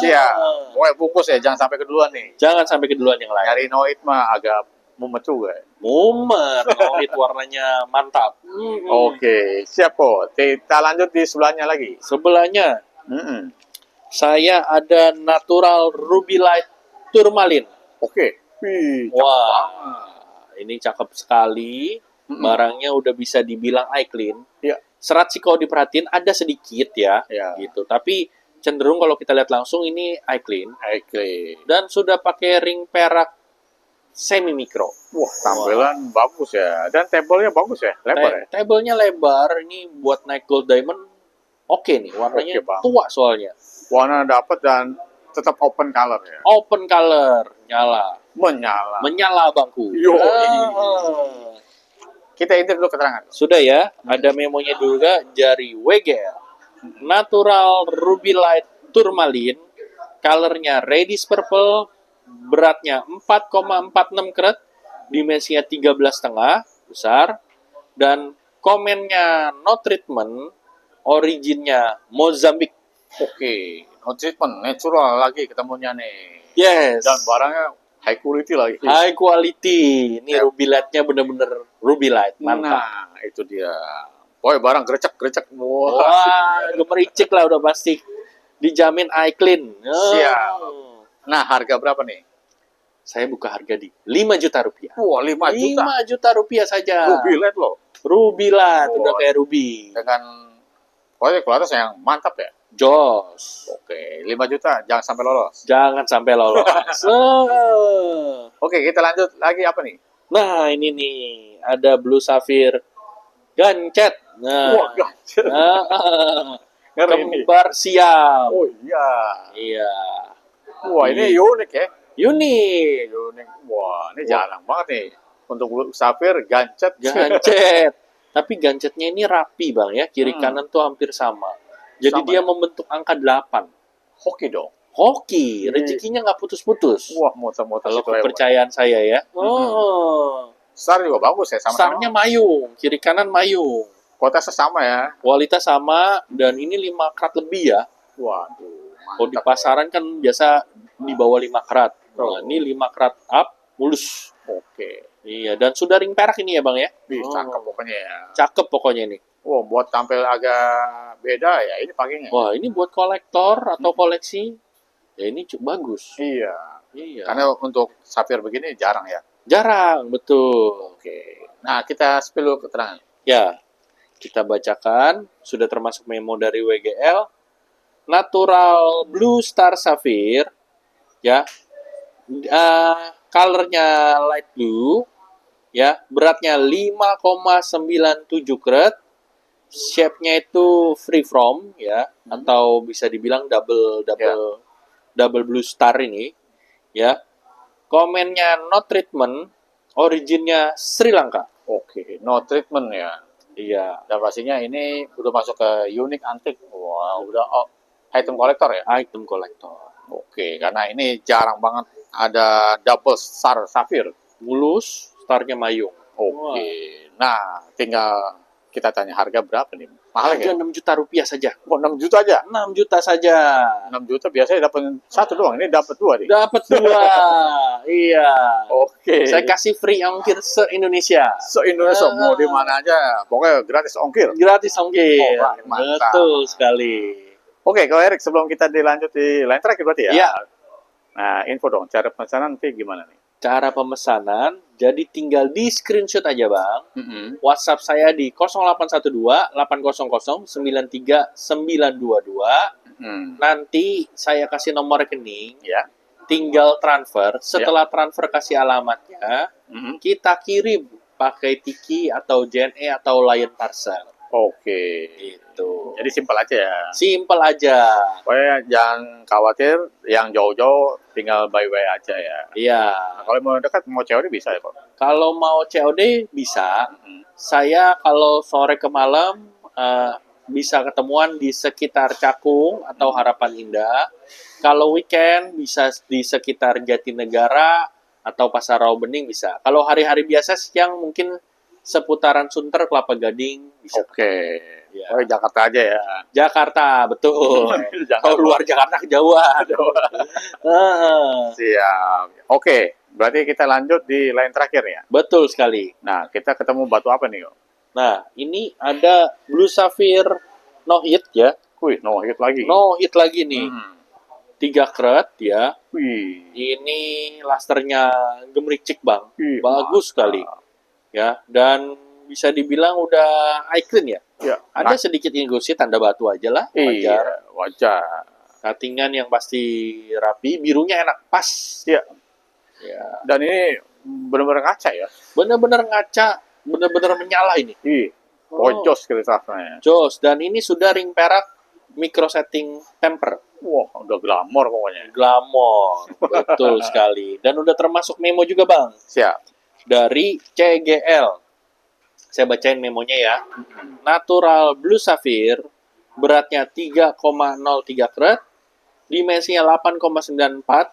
Siap. Pokoknya bungkus ya, jangan sampai keduluan nih. Jangan sampai keduluan yang lain. Nyari no hit mah agak mumet juga. Ya. Mumet, no hit warnanya mantap. Oke, siap kok. Kita lanjut di sebelahnya lagi. Sebelahnya, Mm-mm. saya ada Natural Ruby Light Tourmaline. Oke. Wih, cakep Wah, banget. ini cakep sekali. Mm-mm. Barangnya udah bisa dibilang eye clean. Iya. Serat sih kalau diperhatiin ada sedikit ya, Ya, gitu. Tapi cenderung kalau kita lihat langsung ini eye clean. oke. Dan sudah pakai ring perak semi mikro. Wah, tampilan bagus ya. Dan table-nya bagus ya, lebar ya. Tablenya lebar, ini buat naik gold diamond oke nih, warnanya Oke, Bang. tua soalnya. Warna dapat dan tetap open color ya. Open color, nyala. Menyala. Menyala bangku. Yo. Ah. Kita intip dulu keterangan. Sudah ya, ada memonya juga dari WGL. Natural Ruby Light Tourmaline, colornya reddish purple, beratnya 4,46 karat, dimensinya 13,5 besar, dan komennya no treatment, originnya Mozambik. Oke, no treatment, natural lagi ketemunya nih. Yes. Dan barangnya high quality lagi. High quality. Ini Ya. Ruby Light-nya bener-bener Ruby Light. Mantap. Nah, itu dia. Boy, barang grecek-grecek. Wah. Wah, gemericik lah udah pasti. Dijamin eye clean. Siap. Nah, harga berapa nih? Saya buka harga di 5 juta rupiah. Wah, 5 juta. 5 juta rupiah saja. Ruby LED loh. Ruby Light, Wah. udah kayak Ruby. Dengan kualitas yang mantap ya. Jos. Oke, 5 juta. Jangan sampai lolos. Jangan sampai lolos. Oke, kita lanjut lagi apa nih? Nah, ini nih. Ada Blue Sapphire Gancet. Nah, Wah, gacor. Ngeri nih. kembar siam. Oh iya. Iya. Wah, ini unik ya. Unik. Unik. Wah, ini jarang banget nih. Untuk Blue Sapphire, gancet. Gancet. Tapi gancetnya ini rapi, Bang ya. Kiri Hmm. kanan tuh hampir sama. Jadi Sama dia ya? membentuk angka 8. Hoki dong. Hoki, rezekinya nggak putus-putus. Wah, muter-muter Kalau situ lewat. kepercayaan saya ya. Oh. Star juga bagus ya, sama-sama. Starnya mayung, kiri kanan mayung. Kualitasnya sama ya. Kualitas sama dan ini 5 karat lebih ya. Waduh, Kalau di mantap. pasaran kan biasa di bawah 5 karat. Oh. Nah, ini 5 karat up, mulus. Oke. Iya, dan sudah ring perak ini ya Bang ya. Bisa Oh. pokoknya ya. Cakep pokoknya ini. Wah, buat tampil agak beda ya, ini pakainya. Wah, ini buat kolektor atau koleksi. Ya ini bagus. Iya. Iya. Karena untuk sapphire begini jarang ya. Jarang, betul. Oke. Nah, kita spill dulu keterangan. Ya, kita bacakan. Sudah termasuk memo dari WGL. Natural Blue Star Sapphire. Ya. Colornya light blue. Ya, beratnya 5,97 karat. Shape-nya itu free from ya, atau bisa dibilang double blue star ini ya. Komennya no treatment, originnya Sri Lanka. Oke, no treatment ya. Iya. Dan pastinya ini udah masuk ke unik antik. Wah, udah item kolektor ya? Item kolektor. Oke, karena ini jarang banget ada double star safir. Mulus, starnya Mayung. Oke, nah tinggal kita tanya harga berapa nih? Mahal Harga ya? 6 juta rupiah saja. Oh, 6 juta aja? 6 juta saja. 6 juta biasanya dapat satu doang, ini dapat dua nih. Dapat 2. Iya. Oke. Saya kasih free ongkir se-Indonesia. Se-Indonesia mau di mana aja, pokoknya gratis ongkir. Gratis ongkir. Oh, mantap. Betul sekali. Oke, kalau Erik sebelum kita dilanjut di line terakhir berarti ya? Iya. Nah, info dong, cara pemesanan nanti gimana nih? Cara pemesanan, jadi tinggal di screenshot aja Bang. Mm-mm. WhatsApp saya di 0812 800 93922. Nanti saya kasih nomor rekening. Ya. Tinggal transfer. Setelah transfer kasih alamatnya, Mm-mm. kita kirim pakai Tiki atau JNE atau Lion Parcel. Oke. Gitu. Jadi simpel aja ya. Simpel aja. Pokoknya jangan khawatir, yang jauh-jauh tinggal by way aja ya. Iya. Nah, kalau mau dekat, mau COD bisa ya Pak? Kalau mau COD bisa. Mm-mm. Saya kalau sore ke malam bisa ketemuan di sekitar Cakung atau Harapan Indah. Kalau weekend bisa di sekitar Jatinegara atau Pasar Rawabening bisa. Kalau hari-hari biasa siang mungkin seputaran Sunter, Kelapa Gading bisa. Oke. Ya. Oh, Jakarta aja ya. Jakarta, betul. Jangan Kalau luar Jakarta kejauhan. Heeh. Siap. Oke, berarti kita lanjut di line terakhir ya. Betul sekali. Nah, kita ketemu batu apa nih, Om? Nah, ini ada Blue Sapphire no hit ya. Wih, no hit lagi. No hit lagi nih. Hmm. 3 karat ya. Wih. Ini lasternya gemericik Bang. Wih, Bagus mantap. sekali. Ya, dan bisa dibilang udah eye clean ya. Ya. Ada sedikit inggusi tanda batu aja lah, wajar. Iya, wajar. Cuttingan yang pasti rapi, birunya enak pas. Iya. Ya, Dan ini benar-benar kaca ya. bener-bener ngaca, bener-bener menyala ini. Ih, pojos kristalnya. Jos, dan ini sudah ring perak micro setting temper. Wah, udah glamor pokoknya. Glamor, betul sekali. Dan udah termasuk memo juga Bang. Siap. Dari CGL. Saya bacain memonya ya. Natural Blue Sapphire, beratnya 3,03 karat, dimensinya 8,94,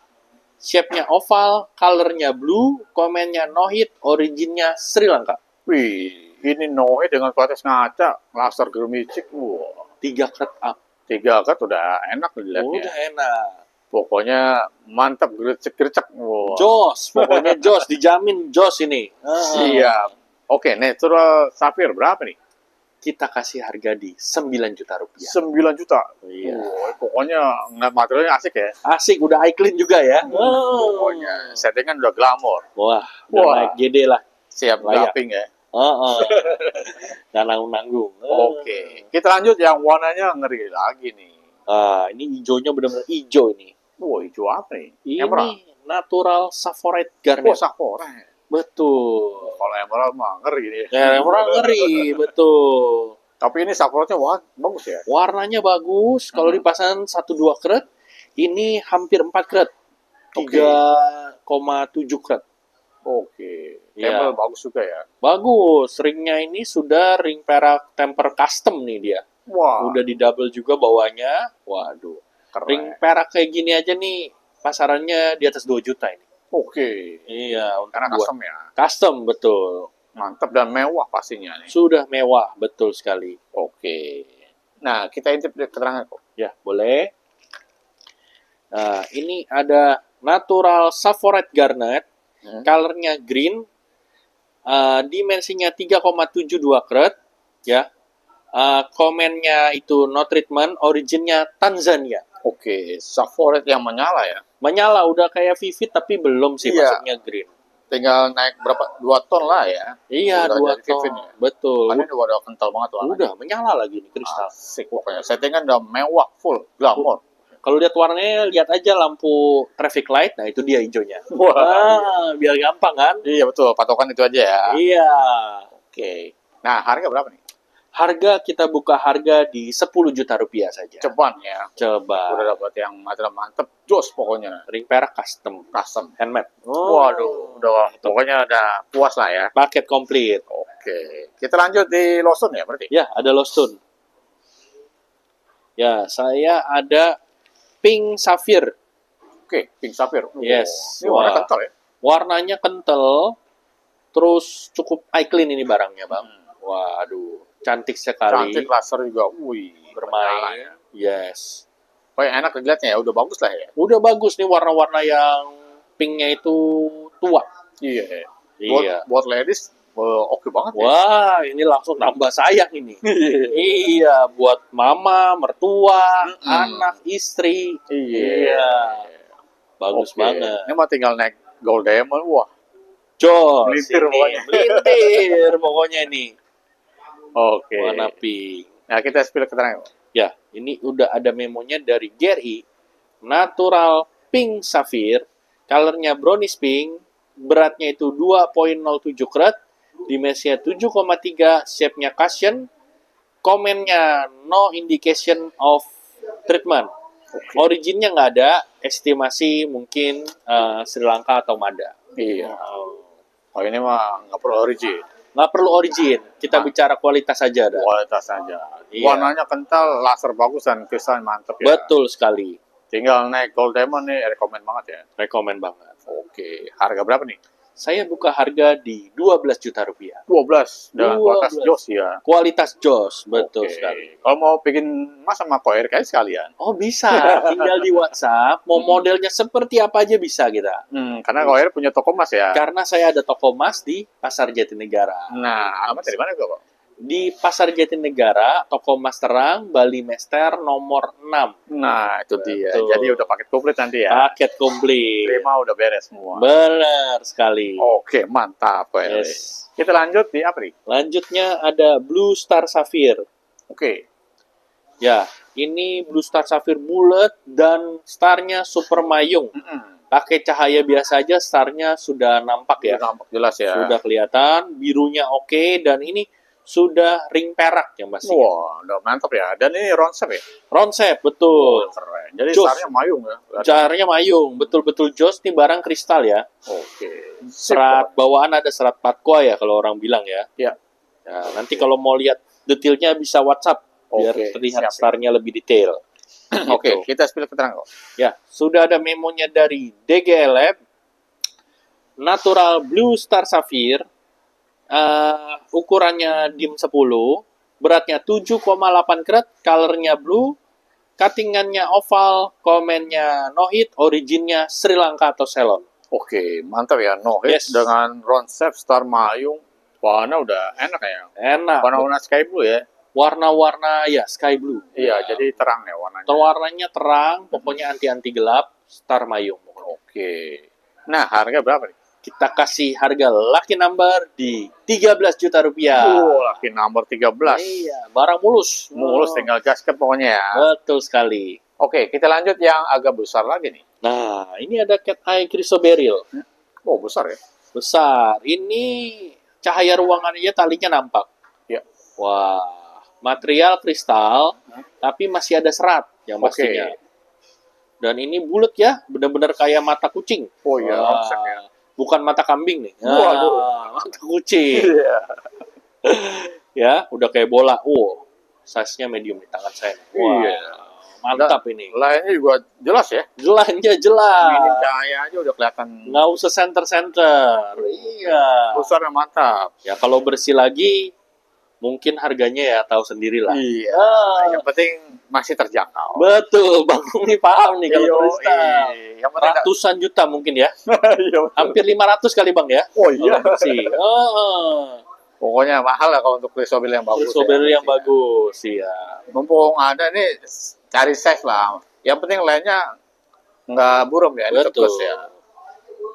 shape-nya oval, color-nya blue, komennya no hit, originnya Sri Lanka. Wih, ini no hit dengan kualitas ngaca, laser gemericik. Wah, 3 karat up. 3 kat udah enak dilihatnya. Udah enak. Pokoknya mantap, gercek-gercek. Wah. Jos, pokoknya jos, dijamin jos ini. Siap. Oke, natural sapphire berapa nih? Kita kasih harga di 9 juta rupiah. 9 juta. Iya. Wah, pokoknya ngeliat materialnya asik ya. Asik, udah eye clean juga ya. Pokoknya settingan udah glamor. Wah, udah Wah. naik GD lah. Siap Layak. wrapping ya. Nggak nanggung-nanggung. Oke. Kita lanjut yang warnanya ngeri lagi nih. Ini hijaunya benar-benar hijau ini. Wah, hijau apa nih? Ini Emerald. natural Sapphire Oh, Garnet. Sakura. Betul. Kalau emerald mah ngeri nih. Ya, emerald ngeri, betul. Tapi ini sakuranya wah bagus ya. Warnanya bagus. Kalau dipasang 1-2 karat, ini hampir 4 karat. Oke. 3,7 karat. Oke. Iya. Emerald bagus juga ya. Bagus. Ringnya ini sudah ring perak temper custom nih dia. Wah, Udah di double juga bawahnya. Waduh. keren. Ring perak kayak gini aja nih, pasarannya di atas 2 juta ini. Oke. Iya, untuk Karena buat custom ya. custom, betul. Mantap dan mewah pastinya nih. Sudah mewah, betul sekali. Oke. Nah, kita intip keterangan kok. Ya, boleh. Nah, ini ada natural Sapphire Garnet, colornya green, dimensinya 3,72 karat, ya. Komennya itu no treatment, originnya Tanzania. Oke, Sapphire yang menyala ya. Menyala, udah kayak Vivid tapi belum sih Iya. masuknya green. Tinggal naik berapa? 2 ton lah ya. Iya, Udah 2 jadi ton. Vivid ya? Betul. Karena ini udah kental banget warnanya. Udah menyala lagi nih kristal. Asik pokoknya. Settingan udah mewah, full, glamor. Kalau lihat warnanya, lihat aja lampu traffic light. Nah, itu dia hijaunya. Wah. Biar gampang kan? Iya betul, patokan itu aja ya. Iya. Oke. Nah, harga berapa nih? Harga kita buka harga di 10 juta rupiah saja. Ceban ya. Coba. Udah dapat yang material mantep, jos pokoknya. Ring perak custom. Custom. Handmade. Waduh, udah pokoknya udah puas lah ya. Paket komplit. Oke. Kita lanjut di Lawson ya berarti? Ya, ada Lost Stone. Ya, saya ada pink sapphire. Oke, pink sapphire. Yes. Ini warna Wah. kental ya. Warnanya kental, terus cukup eye clean ini barangnya, Bang. Waduh, cantik sekali. Cantik, laser juga. Wih, menyala Bermain. ya. Yes. Oh, enak dilihatnya ya. Udah bagus lah ya. Udah bagus nih warna-warna yang pinknya itu tua. Iya. Iya. Buat ladies, oke banget ya. Wah, ini langsung nambah sayang ini. Iya, buat mama, mertua, anak, istri. Iya. Bagus Oke. banget. Ini mah tinggal naik Gold Diamond. Wah. Jos, Melintir ini. pokoknya. Melintir pokoknya nih. Oke. Warna pink. Nah, kita spill keterangan. Ya, ini udah ada memonya dari GRI. Natural Pink Sapphire. Colornya brownish pink. Beratnya itu 2,07 karat. Dimensinya 7,3. Shape-nya cushion. Komennya no indication of treatment. Originnya nggak ada. Estimasi mungkin Sri Lanka atau Mada. Iya. Oh, ini mah nggak perlu origin. Nggak perlu origin. Kita bicara kualitas saja. Kualitas aja. Iya. Warnanya kental, laser bagus dan kristal mantep ya. Betul sekali. Tinggal naik Gold Diamond nih, rekomend banget ya. Rekomen banget. Oke, harga berapa nih? Saya buka harga di 12 juta rupiah. 12 dengan 12. kualitas jos ya. Kualitas jos, betul Oke. sekali. Kalau mau bikin mas sama koir kayak sekalian. Oh bisa, tinggal di WhatsApp, mau modelnya seperti apa aja bisa kita. Karena koir punya toko mas ya. Karena saya ada toko emas di Pasar Jatinegara. Nah, alamat dari mana kok? Di Pasar Jatinegara, toko emas terang, Bali Mester nomor 6. Nah, itu dia. Betul. Jadi udah paket komplit nanti ya. Paket komplit. Terima udah beres semua. Benar sekali. Oke, mantap. Koir. Yes. Kita lanjut di apa nih? Lanjutnya ada Blue Star Sapphire. Oke. Ya, ini Blue Star Sapphire bulat dan starnya super mayung. Pakai cahaya biasa aja, starnya sudah nampak ya. Udah nampak jelas ya. Sudah kelihatan, birunya oke, dan ini sudah ring perak yang pasti. Wah, udah mantap ya. Dan ini ronsep ya? Ronsep, betul. Keren. Jadi Jos. starnya mayung ya? Caranya mayung, betul-betul jos nih barang kristal ya. Oke. Serat bawaan ada serat patqua ya kalau orang bilang ya. Iya. Nah, nanti kalau mau lihat detailnya bisa WhatsApp biar Oke, terlihat siap. starnya lebih detail. Oke, Gitu. kita spill keterangan kok. Ya, sudah ada memonya dari DGL Lab. Natural Blue Star Sapphire. Ukurannya DIM 10. Beratnya 7,8 karat. Colornya blue. Cuttingannya oval. Komennya no hit. Originnya Sri Lanka atau Ceylon. Oke, mantap ya. No hit Yes. dengan ronsep star mayung. Warna udah enak ya. Enak. Warna-warna sky blue ya. Warna-warna ya sky blue. Iya, Ya. jadi terang ya warnanya. Warnanya terang. Pokoknya anti-anti gelap. Star mayung. Oke. Nah, harga berapa nih? Kita kasih harga lucky number di 13 juta rupiah. Laki nomor 13. Iya, barang mulus. Mulus tinggal gasket pokoknya ya. Betul sekali. Oke, kita lanjut yang agak besar lagi nih. Nah, ini ada cat eye chrysoberyl. Oh, besar ya. Besar. Ini cahaya ruangan aja talinya nampak. Ya. Wah, material kristal, tapi masih ada serat yang Oke. pastinya. Dan ini bulat ya, benar-benar kayak mata kucing. Oh iya, Wah, ronsep ya. bukan mata kambing nih. Waduh. Mata kucing. Iya. Ya, udah kayak bola. Size-nya medium di tangan saya. Wah, Iya. mantap ini. Lainnya juga jelas ya. Jelasnya Minim jelas. cahaya aja udah kelihatan. Nggak usah center-center. Iya. Besarnya mantap. Ya, kalau bersih lagi, mungkin harganya ya tahu sendirilah. Iya. Ah, Yang penting masih terjangkau. betul, Bang Umi paham nih kalau kristal. Yang penting Ratusan juta mungkin ya. Iya, betul. Hampir 500 kali Bang ya. Oh iya. Kalau bersih. Pokoknya mahal lah kalau untuk chrysoberyl yang bagus. Chrysoberyl ya. yang bagus, iya. Mumpung ada nih, cari size lah. Yang penting lainnya nggak buram ya. Ini Betul. tebus ya.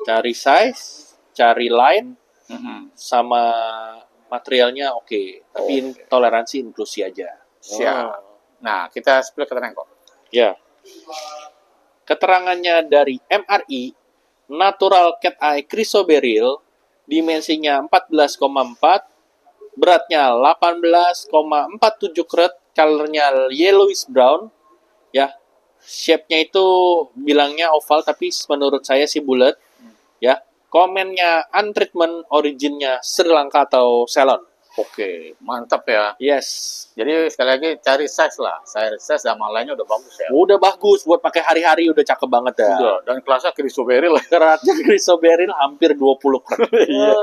Cari size, cari line, sama materialnya oke. Tapi toleransi inklusi aja. Siap. Nah, kita spill keterangan kok. Ya. Keterangannya dari MRI, Natural Cat Eye Chrysoberyl, dimensinya 14,4, beratnya 18,47 karat, colornya yellowish brown, ya. Shape-nya itu bilangnya oval, tapi menurut saya sih bulat, ya. Komennya untreatment, originnya Sri Lanka atau Ceylon. Oke, mantap ya. Yes. Jadi sekali lagi cari size lah. Size sama lainnya udah bagus ya. Udah bagus buat pakai hari-hari, udah cakep banget ya. Udah, dan kelasnya Crisoberry lah. Keratnya Crisoberry hampir 20 kerat. Iya.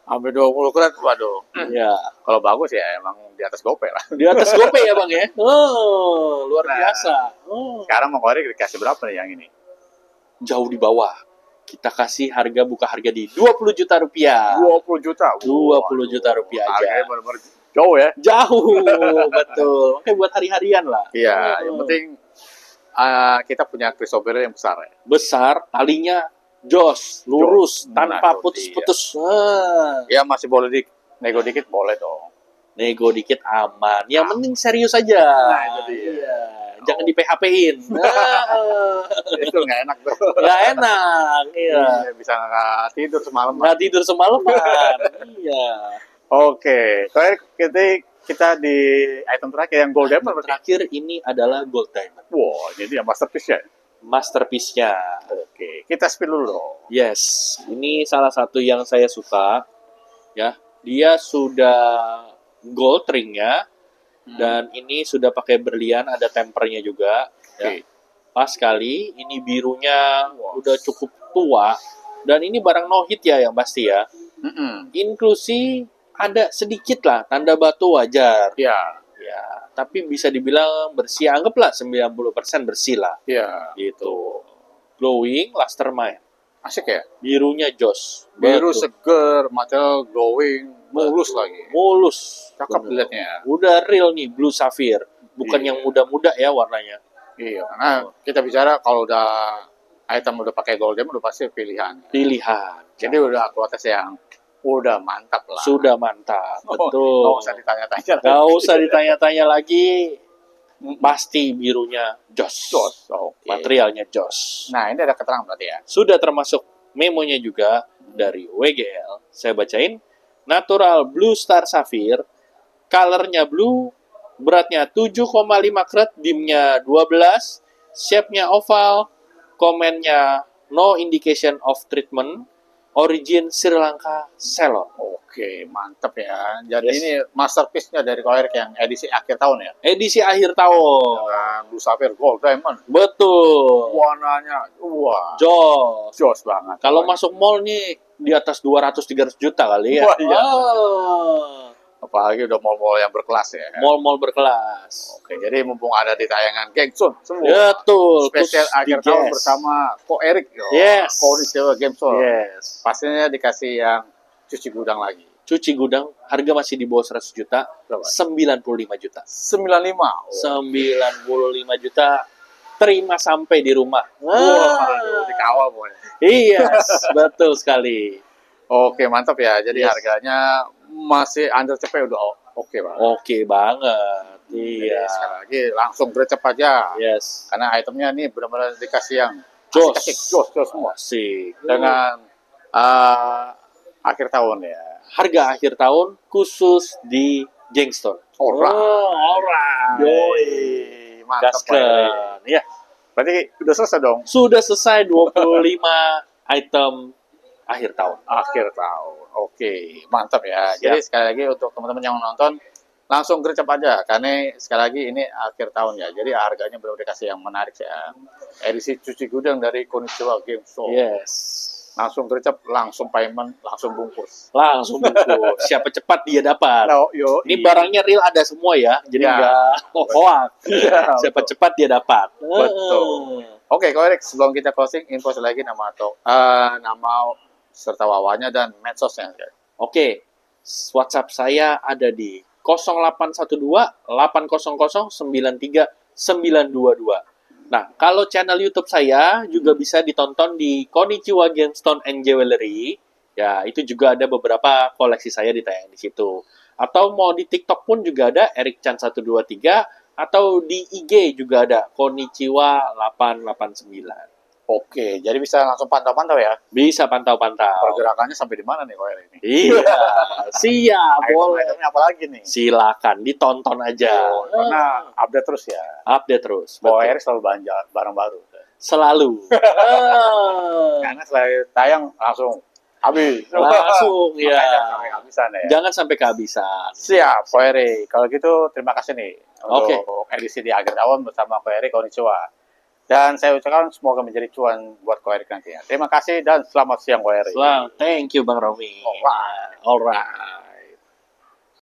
Hampir 20 kerat, waduh. Iya. Kalau bagus ya emang di atas gope lah. Di atas GoPay ya Bang ya? Oh, luar Nah. biasa. Oh. Sekarang mau korek dikasih berapa nih yang ini? Jauh di bawah. Kita kasih buka harga di 20 juta rupiah. 20 juta. 20 juta rupiah aja. Harganya benar-benar jauh ya. Jauh, betul. Oke, buat hari-harian lah. Iya, yang penting kita punya Crisoberry yang besar ya. Besar, talinya jos, lurus, Jos. tanpa Nah, itu putus-putus. Ya masih boleh nego dikit boleh dong. Nego dikit aman. Yang penting serius aja. Nah, itu dia. Iya. Jangan di PHP-in. Itu nggak enak tuh. Nggak enak. Iya. Iya, bisa nggak tidur semalam. Nggak tidur semalaman. Iya. Oke, kita di item terakhir yang gold diamond berarti. Terakhir ini adalah gold diamond. Wow, jadi yang masterpiece ya. Masterpiece-nya. Oke, kita spill dulu dong. Yes. Ini salah satu yang saya suka. Ya. Dia sudah gold ring-nya. Dan ini sudah pakai berlian, ada tempernya juga. Ya. Oke. Pas sekali, ini birunya udah cukup tua. Dan ini barang no hit ya yang pasti ya. Inklusi ada sedikit lah, tanda batu wajar. Ya, Ya, tapi bisa dibilang bersih, anggaplah 90% bersih lah. ya. Gitu. Glowing, Lustermine. Asik ya. Birunya jos. Biru Betul. seger, material glowing, mulus lagi. Mulus. Cakep Bener. dilihatnya. Udah real nih, Blue Sapphire. Bukan Iya. yang muda-muda ya warnanya. Iya, karena kita bicara kalau udah item udah pakai gold diamond udah pasti pilihan. Pilihan. Jadi udah kualitas yang udah mantap lah. Sudah mantap. Oh, Betul. nggak usah ditanya-tanya. Gak usah ditanya-tanya lagi. Pasti birunya jos. Jos. Oke. Materialnya jos. Nah, ini ada keterangan berarti ya. Sudah termasuk memonya juga dari WGL. Saya bacain. Natural Blue Star Sapphire. Colornya blue. Beratnya 7,5 karat. Dimnya 12. Shape-nya oval. Komennya no indication of treatment. Origin Sri Lanka Ceylon. Oke, mantap ya. Jadi Yes. ini masterpiece-nya dari Koerik yang edisi akhir tahun ya. Edisi akhir tahun. Dengan Blue Sapphire Gold Diamond. Betul. Warnanya, wah, Jos. jos banget. Kalau masuk mall nih di atas 200-300 juta kali ya. Wah, iya. Ah. Apalagi udah mall-mall yang berkelas ya. Mall-mall berkelas. Oke, jadi mumpung ada di tayangan Gengsun semua. Betul. Spesial khusus akhir di tahun Jazz. bersama Ko Erik. Yes. Konnichiwa Gengsun. Yes. Pastinya dikasih yang cuci gudang lagi. Cuci gudang, harga masih di bawah 100 juta. Berapa? 95 juta. 95. 95 juta. Terima sampai di rumah. Waduh, dikawal pokoknya. Iya, betul sekali. Oke, mantap ya. Jadi Yes. harganya masih under CP udah oke banget. Oke banget. Jadi Iya. sekali lagi langsung gercep aja. Yes. Karena itemnya ini benar-benar dikasih yang Jos. asik-asik, jos semua. Asik. Dengan akhir tahun ya. Harga akhir tahun khusus di Gengstone. Alright. Alright. Yoi, mantap Pak. Gaskan. Ya, Berarti udah selesai dong sudah selesai 25 item akhir tahun. akhir tahun. Oke, mantap ya. Siap. Jadi sekali lagi untuk teman-teman yang menonton langsung gercep aja karena sekali lagi ini akhir tahun ya. Jadi harganya belum dikasih yang menarik ya. Edisi cuci gudang dari Konnichiwa Game Show. Yes. Langsung gercep, langsung payment, langsung bungkus. Langsung bungkus. Siapa cepat dia dapat. Yo, Ini barangnya real ada semua ya. Jadi Ya. nggak hoax. Ya, Siapa cepat dia dapat. Betul. Oke, Koerik, sebelum kita closing, info lagi nama atau nama serta wawanya dan medsosnya. Oke. WhatsApp saya ada di 0812 800 93 922. Nah, kalau channel YouTube saya juga bisa ditonton di Konnichiwa Gemstone and Jewelry. Ya, itu juga ada beberapa koleksi saya ditayang di situ. Atau mau di TikTok pun juga ada Eric Chan 123 atau di IG juga ada Konnichiwa 889. Oke, jadi bisa langsung pantau-pantau ya. Bisa pantau-pantau. Pergerakannya sampai di mana nih Koerik ini? Iya, siap, boleh. Item-itemnya apa lagi nih? Silakan ditonton aja. Karena update terus ya. Update terus. Bahwa Betul. Erik selalu belanja barang baru. Selalu. Karena setelah tayang langsung habis. Langsung ya. Makanya sampai kehabisan ya. Jangan sampai kehabisan. Siap, Ko Eri. Kalau gitu terima kasih nih Oke. untuk edisi di akhir tahun bersama Ko Eri Konnichiwa. Dan saya ucapkan semoga menjadi cuan buat Ko Eri nantinya. Terima kasih dan selamat siang Ko Eri. Thank you Bang Romi. Alright. Alright.